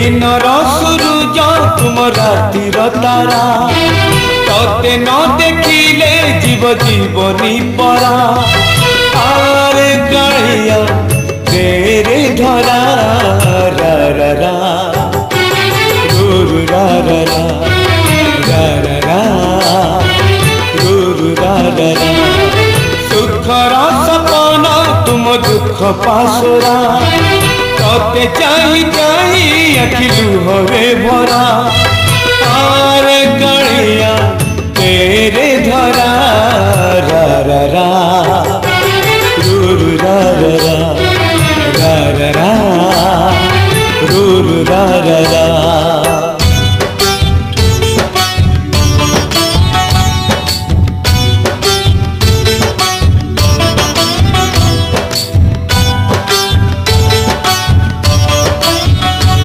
दिनर सूरज तुम रातिर तारा तते न देखिले जीव जीवनी परा आरे कालिया तेरे धरा रा रा रा रू रा रा रा रा रा रा रू रा रा रा सुखर सपना तुम दुख पासरा तते चाही चाही अखि लुहरे भरा आरे कालिया तेरे धरा रा रा रा रू रा रा रा रा रा रा रू रा रा रा।